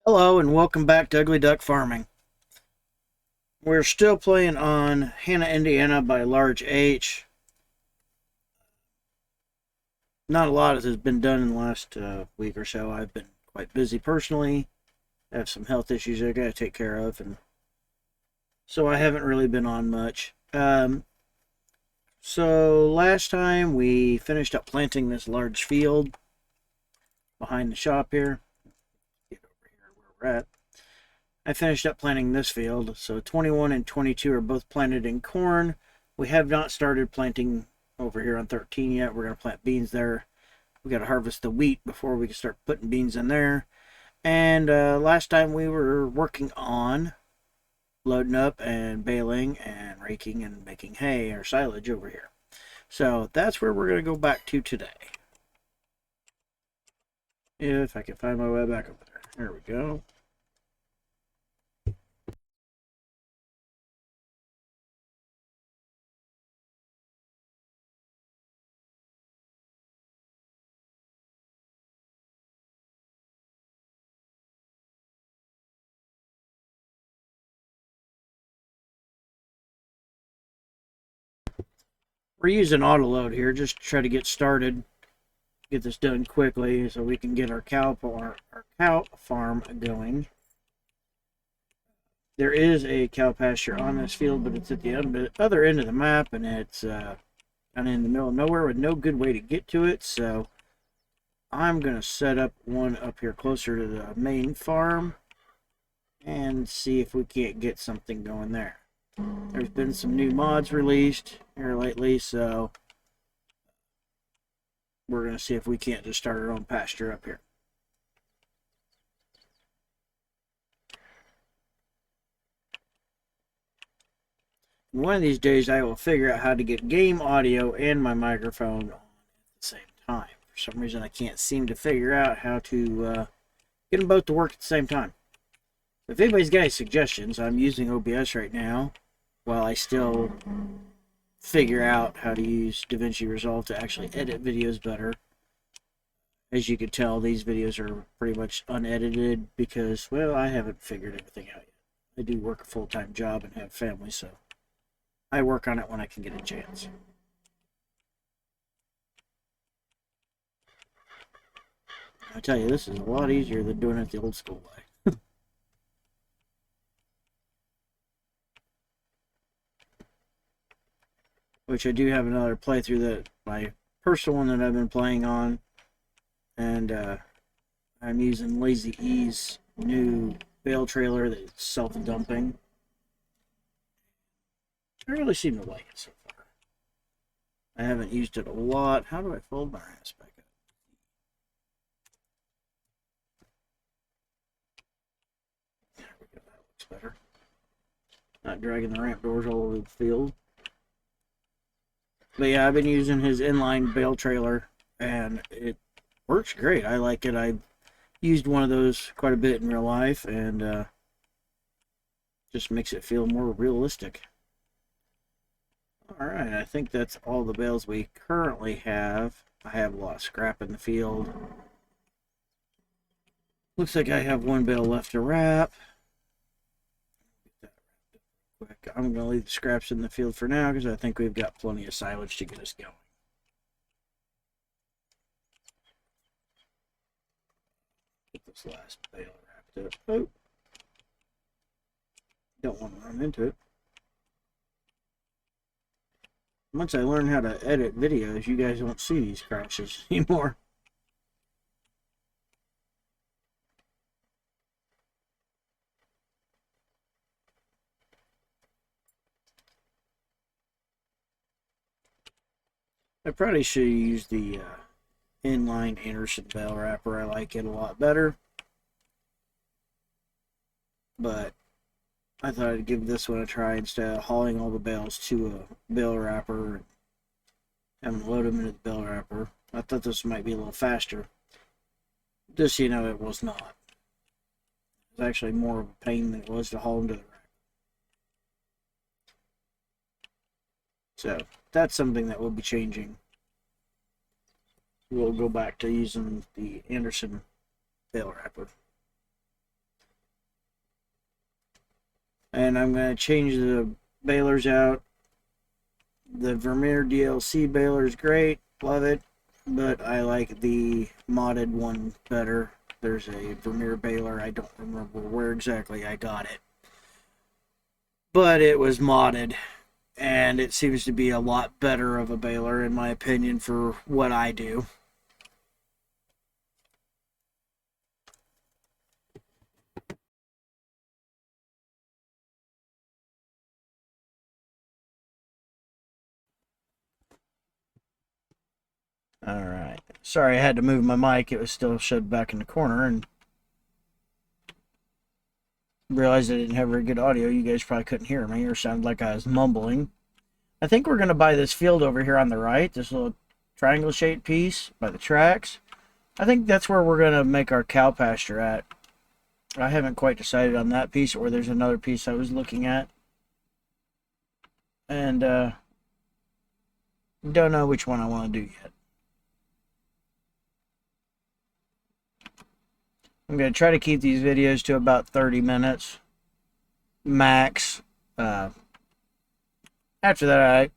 Hello and welcome back to Ugly Duck Farming. We're still playing on Hanna Indiana by Large H. Not a lot has been done in the last week or so. I've been quite busy personally. I have some health issues I gotta take care of, and so I haven't really been on much. So last time we finished up planting this large field behind the shop here. Get over here where we're at. I finished up planting this field, so 21 and 22 are both planted in corn. We have not started planting over here on 13 yet. We're going to plant beans there. We got to harvest the wheat before we can start putting beans in there. And last time we were working on loading up and baling and raking and making hay or silage over here. So that's where we're going to go back to today. If I can find my way back over there. There we go. We're using auto load here just to try to get started, get this done quickly so we can get our cow farm going. There is a cow pasture on this field, but it's at the other end of the map, and it's kind of in the middle of nowhere with no good way to get to it. So I'm going to set up one up here closer to the main farm and see if we can't get something going there. There's been some new mods released here lately, so we're going to see if we can't just start our own pasture up here. One of these days I will figure out how to get game audio and my microphone on at the same time. For some reason I can't seem to figure out how to get them both to work at the same time. If anybody's got any suggestions, I'm using OBS right now while I still figure out how to use DaVinci Resolve to actually edit videos better. As you can tell, these videos are pretty much unedited because, well, I haven't figured everything out yet. I do work a full-time job and have family, so I work on it when I can get a chance. I tell you, this is a lot easier than doing it the old school way. Which I do have another playthrough, that my personal one that I've been playing on, and I'm using Lazy E's new bale trailer that's self-dumping. I really seem to like it so far. I haven't used it a lot. How do I fold my ass back up? There we go, that looks better. Not dragging the ramp doors all over the field. But yeah, I've been using his inline bale trailer, and it works great. I like it. I've used one of those quite a bit in real life, and just makes it feel more realistic. Alright, I think that's all the bales we currently have. I have a lot of scrap in the field. Looks like I have one bale left to wrap. Quick. I'm going to leave the scraps in the field for now because I think we've got plenty of silage to get us going. Get this last bale wrapped up. Oh, don't want to run into it. Once I learn how to edit videos, you guys won't see these crashes anymore. I probably should use the inline Anderson bale wrapper. I like it a lot better. But I thought I'd give this one a try instead of hauling all the bales to a bale wrapper and having to load them into the bale wrapper. I thought this might be a little faster. Just so you know, it was not. It was actually more of a pain than it was to haul them to the rack. So that's something that will be changing. We'll go back to using the Anderson bale wrapper. And I'm going to change the balers out. The Vermeer DLC baler is great, love it, but I like the modded one better. There's a Vermeer baler, I don't remember where exactly I got it, but it was modded, and it seems to be a lot better of a baler in my opinion for what I do. Alright, sorry I had to move my mic, it was still shoved back in the corner, and realized I didn't have very good audio. You guys probably couldn't hear me or sounded like I was mumbling. I think we're going to buy this field over here on the right, this little triangle shaped piece by the tracks. I think that's where we're going to make our cow pasture at. I haven't quite decided on that piece, or there's another piece I was looking at. And don't know which one I want to do yet. I'm going to try to keep these videos to about 30 minutes max. After that,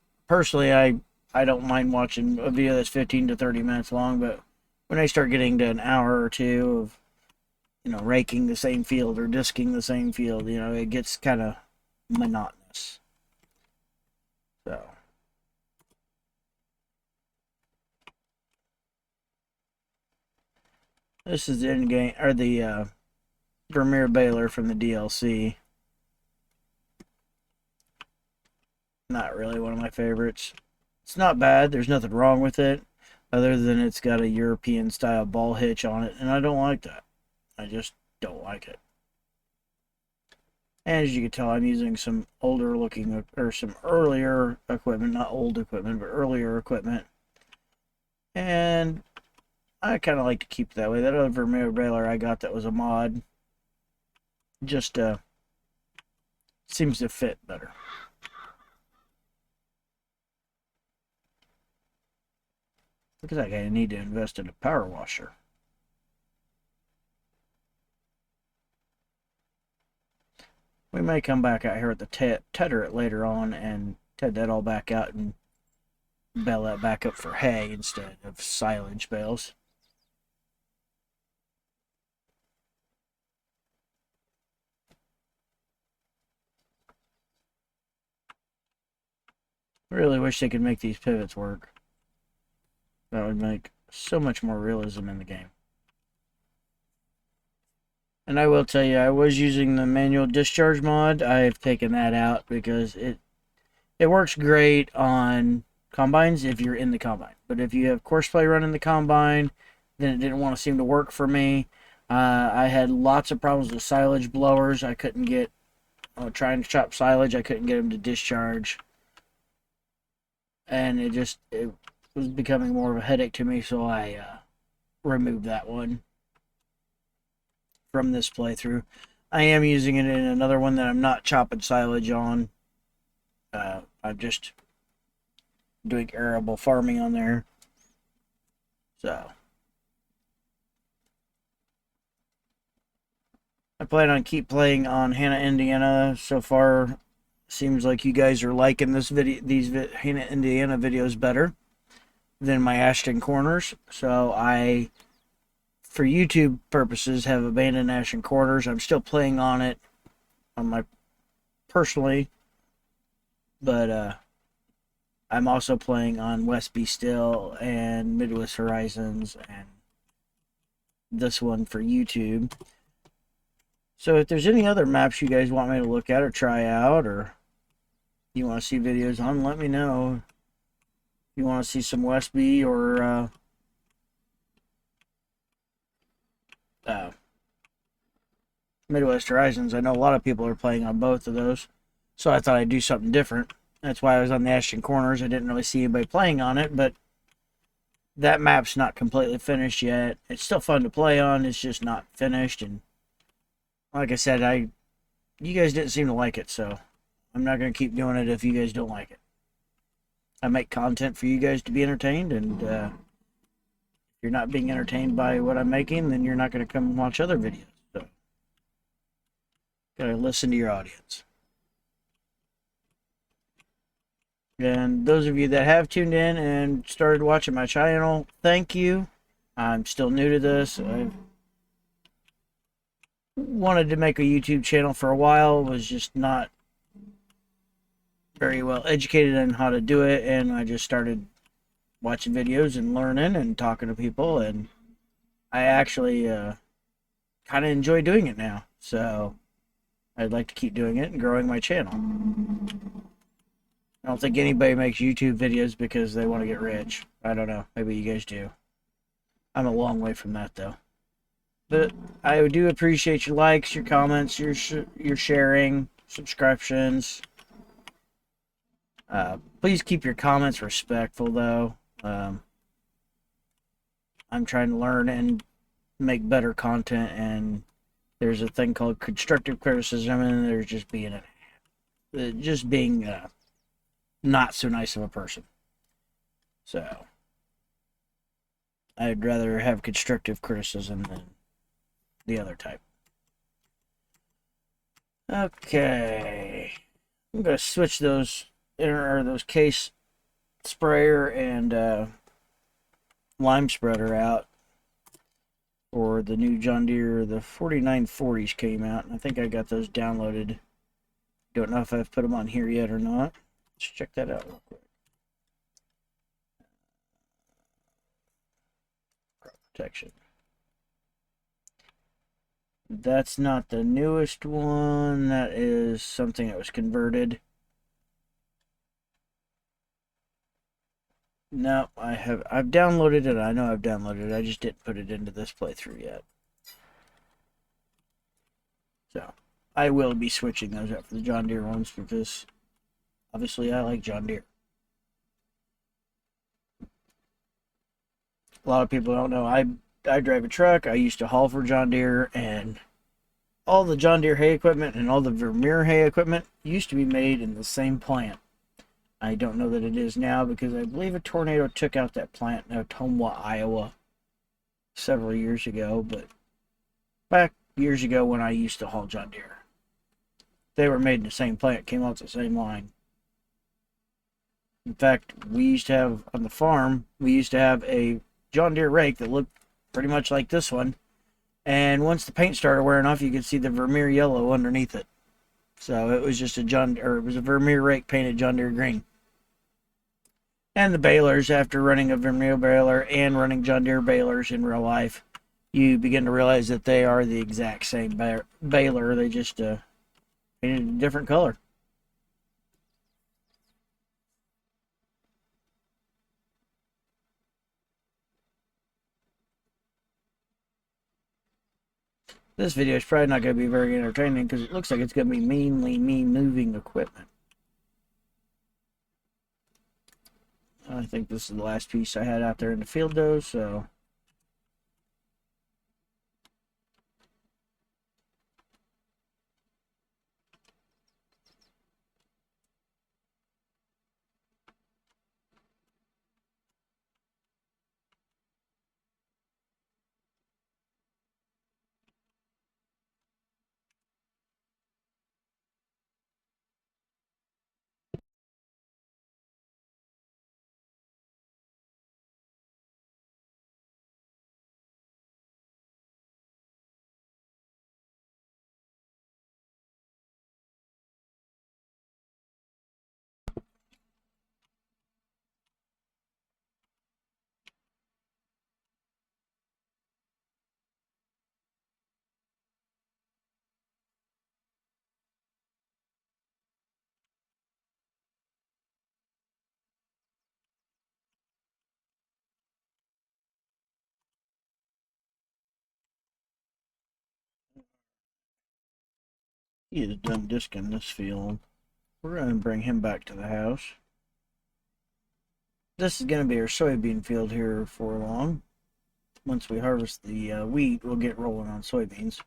I don't mind watching a video that's 15 to 30 minutes long, but when I start getting to an hour or two of, raking the same field or disking the same field, it gets kind of monotonous. So this is the end game, or the Vermeer baler from the DLC. Not really one of my favorites. It's not bad. There's nothing wrong with it, other than it's got a European style ball hitch on it, and I don't like that. I just don't like it. And as you can tell, I'm using some older looking, or some earlier equipment, not old equipment, but earlier equipment. And I kind of like to keep it that way. That other Vermeer baler I got that was a mod just seems to fit better. Look at that guy. I need to invest in a power washer. We may come back out here at the tedder it later on and ted that all back out and bale that back up for hay instead of silage bales. I really wish they could make these pivots work. That would make so much more realism in the game. And I will tell you, I was using the manual discharge mod. I've taken that out because it works great on combines if you're in the combine. But if you have courseplay running the combine, then it didn't want to seem to work for me. I had lots of problems with silage blowers. I couldn't get, trying to chop silage, I couldn't get them to discharge. And it was becoming more of a headache to me, so I removed that one from this playthrough. I am using it in another one that I'm not chopping silage on. I'm just doing arable farming on there. So I plan on keep playing on Hanna Indiana. So far, seems like you guys are liking these Hanna Indiana videos better than my Ashton Corners. So I, for YouTube purposes, have abandoned Ashton Corners. I'm still playing on it on my personally, but I'm also playing on West Be Still and Midwest Horizons and this one for YouTube. So if there's any other maps you guys want me to look at or try out, or you want to see videos on, let me know. If you want to see some West Be or Midwest Horizons. I know a lot of people are playing on both of those, so I thought I'd do something different. That's why I was on the Ashton Corners. I didn't really see anybody playing on it, but that map's not completely finished yet. It's still fun to play on. It's just not finished, and like I said, you guys didn't seem to like it, so I'm not going to keep doing it if you guys don't like it. I make content for you guys to be entertained, and if you're not being entertained by what I'm making, then you're not going to come and watch other videos. So, gotta listen to your audience. And those of you that have tuned in and started watching my channel, thank you. I'm still new to this. I've wanted to make a YouTube channel for a while, was just not very well educated on how to do it, and I just started watching videos and learning and talking to people, and I actually kind of enjoy doing it now. So I'd like to keep doing it and growing my channel. I don't think anybody makes YouTube videos because they want to get rich. I don't know. Maybe you guys do. I'm a long way from that, though. But I do appreciate your likes, your comments, your sharing, subscriptions. Please keep your comments respectful, though. I'm trying to learn and make better content, and there's a thing called constructive criticism, and there's just being not so nice of a person. So I'd rather have constructive criticism than the other type. Okay, I'm gonna switch those case sprayer and lime spreader out for the new John Deere. The 4940s came out, and I think I got those downloaded. Don't know if I've put them on here yet or not. Let's check that out real quick. Crop protection. That's not the newest one. That is something that was converted. No, I've downloaded it. I know I've downloaded it. I just didn't put it into this playthrough yet. So I will be switching those up for the John Deere ones because obviously I like John Deere. A lot of people don't know I drive a truck. I used to haul for John Deere, and all the John Deere hay equipment and all the Vermeer hay equipment used to be made in the same plant. I don't know that it is now because I believe a tornado took out that plant in Ottumwa, Iowa several years ago, but back years ago when I used to haul John Deere, they were made in the same plant, came out the same line. In fact, we used to have on the farm, a John Deere rake that looked pretty much like this one, and once the paint started wearing off, you could see the Vermeer yellow underneath it. So it was just it was a Vermeer rake painted John Deere green. And the balers, after running a Vermeer baler and running John Deere balers in real life, you begin to realize that they are the exact same baler. They just painted a different color. This video is probably not going to be very entertaining because it looks like it's going to be mainly me moving equipment. I think this is the last piece I had out there in the field, though, so he is done disking this field. We're going to bring him back to the house. This is going to be our soybean field here for long. Once we harvest the wheat, we'll get rolling on soybeans.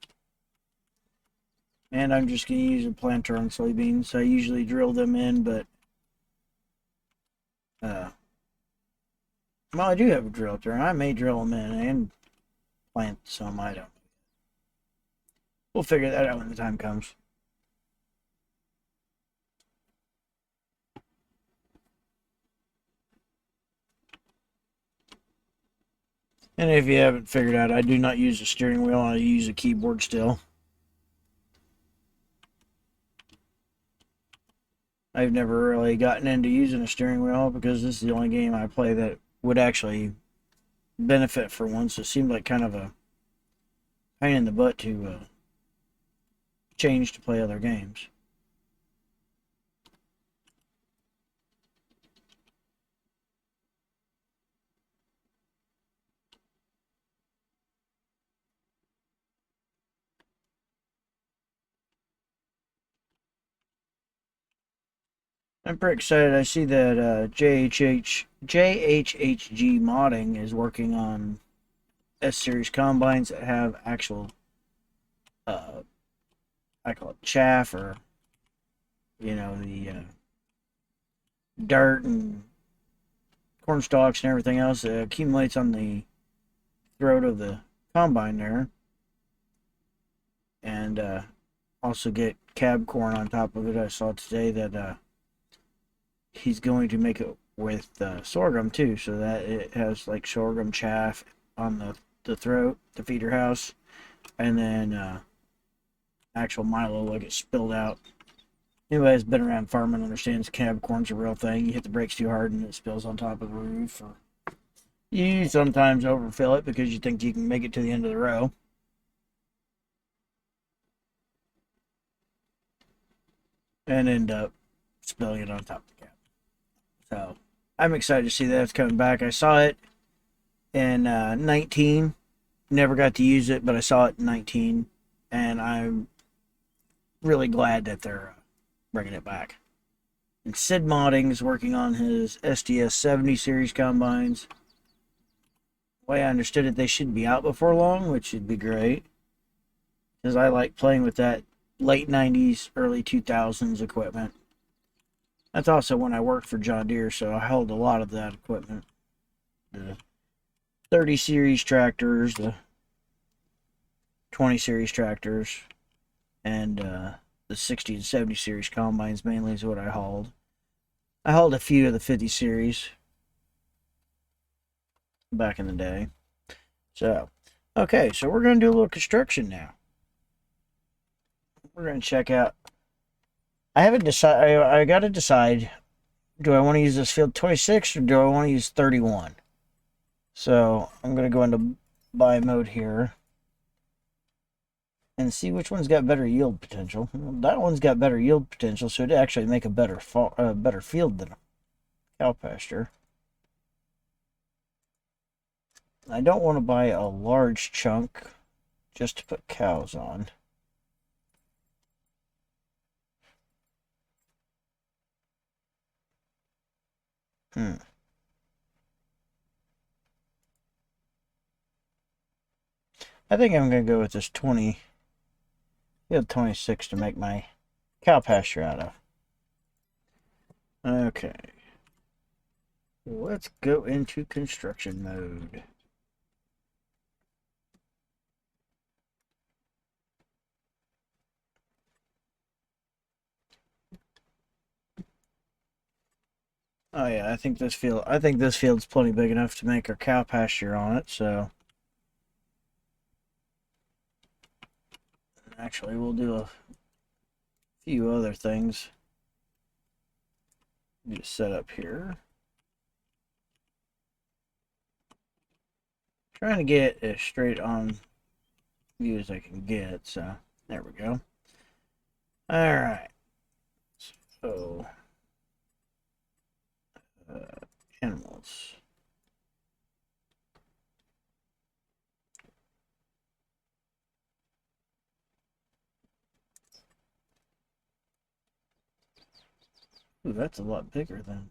And I'm just going to use a planter on soybeans. I usually drill them in, but well, I do have a drill up there, and I may drill them in and plant some. I don't. We'll figure that out when the time comes. And if you haven't figured out, I do not use a steering wheel. I use a keyboard still. I've never really gotten into using a steering wheel because this is the only game I play that would actually benefit for one. So it seemed like kind of a pain in the butt to change to play other games. I'm pretty excited. I see that JHHG modding is working on S series combines that have actual, I call it chaff, or the dirt and corn stalks and everything else that accumulates on the throat of the combine there, and also get cab corn on top of it. I saw today that he's going to make it with sorghum too, so that it has like sorghum chaff on the throat, the feeder house, and then actual Milo like it spilled out. Anybody that's been around farming understands cab corn's a real thing. You hit the brakes too hard and it spills on top of the roof. Or you sometimes overfill it because you think you can make it to the end of the row. And end up spilling it on top of the cab. So I'm excited to see that it's coming back. I saw it in 19. Never got to use it, but I saw it in 19. And I'm really glad that they're bringing it back. And Sid Modding is working on his SDS 70 series combines. The way I understood it, they should be out before long, which would be great. Because I like playing with that late 90s, early 2000s equipment. That's also when I worked for John Deere, so I held a lot of that equipment. The 30 series tractors, the 20 series tractors, and the 60 and 70 series combines mainly is what I hauled. I hauled a few of the 50 series back in the day. So, okay, so we're going to do a little construction now. We're going to check out. I haven't decided. I got to decide. Do I want to use this field 26 or do I want to use 31? So I'm going to go into buy mode here and see which one's got better yield potential. That one's got better yield potential, so it'd actually make a better field than a cow pasture. I don't want to buy a large chunk just to put cows on. I think I'm going to go with this 26 to make my cow pasture out of. Okay. Let's go into construction mode. Oh yeah, I think this field's plenty big enough to make our cow pasture on it, so actually we'll do a few other things. Just set up here. Trying to get as straight on view as I can get, so there we go. Alright. So animals. Ooh, that's a lot bigger than.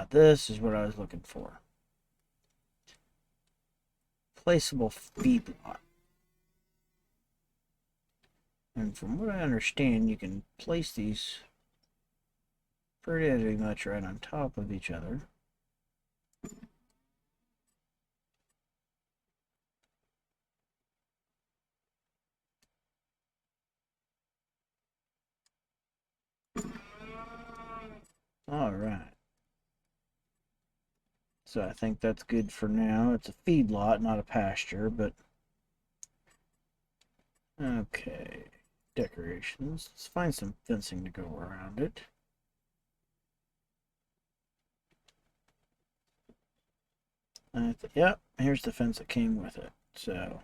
This is what I was looking for. Placeable feedlot. And from what I understand, you can place these pretty much right on top of each other. All right. So I think that's good for now. It's a feedlot, not a pasture, but okay. Decorations. Let's find some fencing to go around it. Yep, here's the fence that came with it. So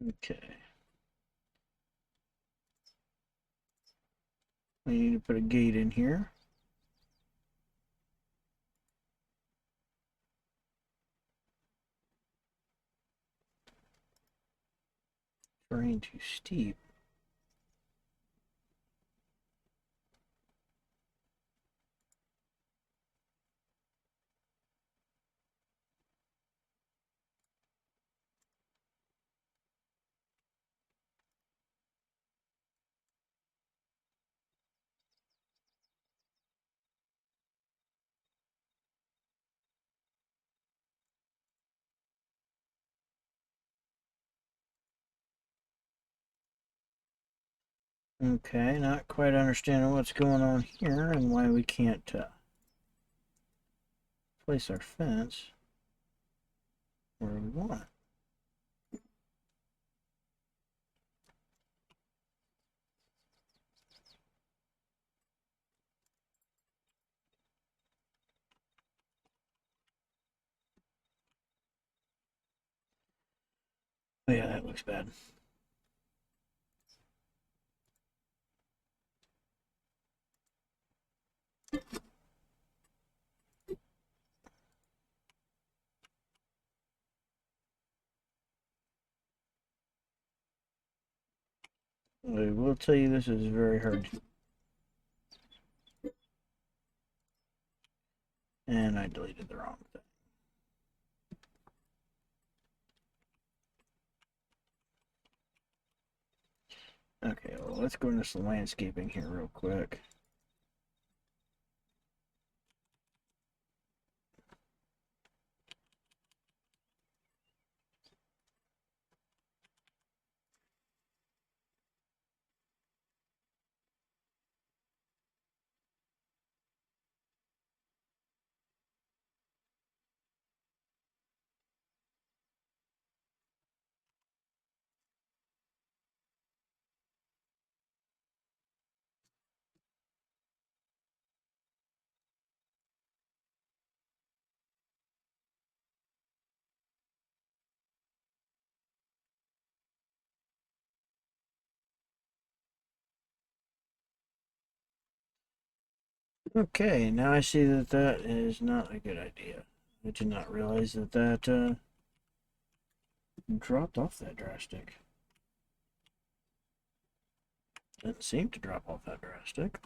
okay. We need to put a gate in here. Terrain too steep. Okay, not quite understanding what's going on here and why we can't place our fence where we want it. Oh yeah, that looks bad. I will tell you this is very hard. And I deleted the wrong thing. Okay, well, let's go into some landscaping here real quick. Okay, now I see that that is not a good idea. I did not realize that that dropped off that drastic. Didn't seem to drop off that drastic.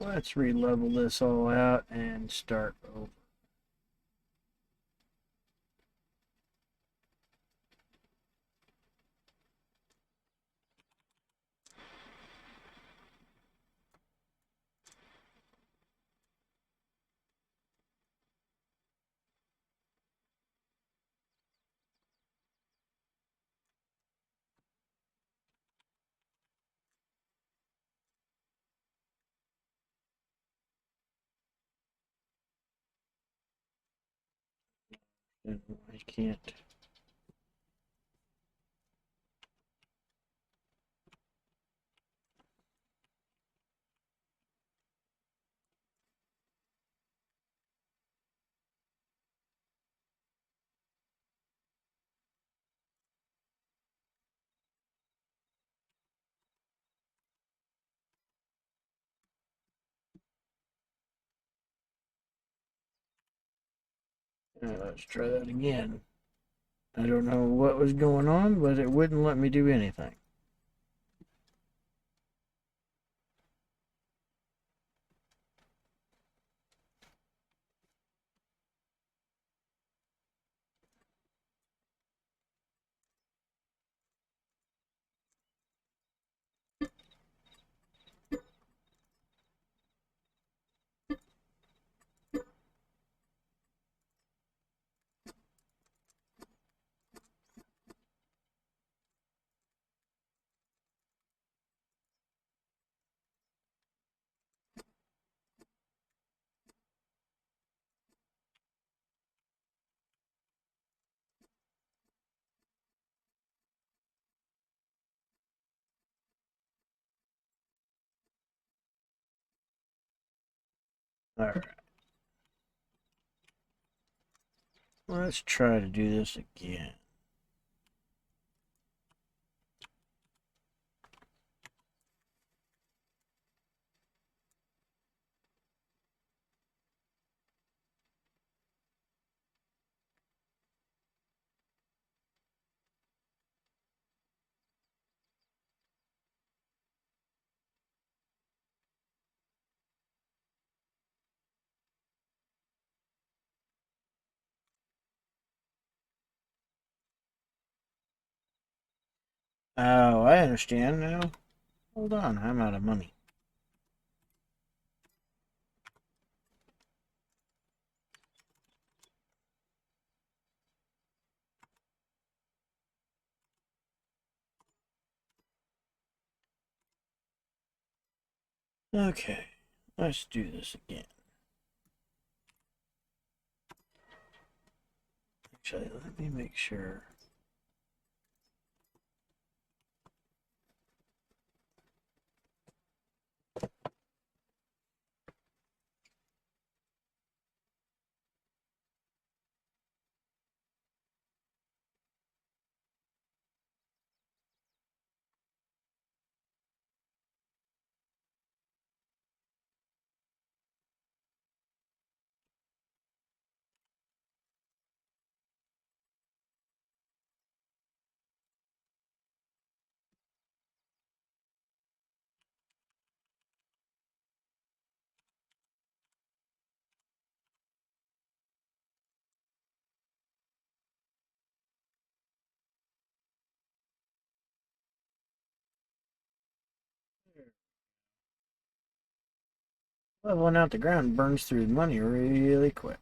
Let's re-level this all out and start over. And I can't. Let's try that again. I don't know what was going on, but it wouldn't let me do anything. Alright. Let's try to do this again. Oh, I understand now. Hold on, I'm out of money. Okay, let's do this again. Actually, let me make sure. Leveling out the ground burns through money really quick.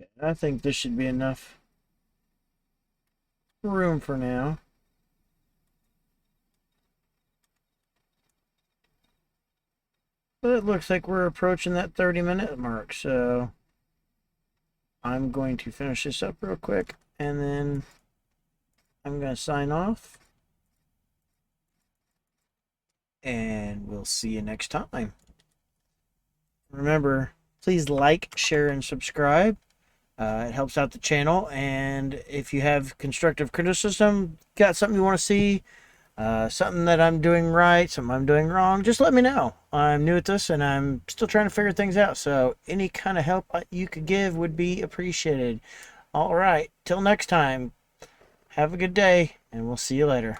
Okay, I think this should be enough room for now. But it looks like we're approaching that 30-minute mark, so I'm going to finish this up real quick, and then I'm going to sign off, and we'll see you next time. Remember, please like, share, and subscribe. It helps out the channel, and if you have constructive criticism, got something you want to see, something that I'm doing right, something I'm doing wrong, just let me know. I'm new at this, and I'm still trying to figure things out, so any kind of help you could give would be appreciated. All right, till next time, have a good day, and we'll see you later.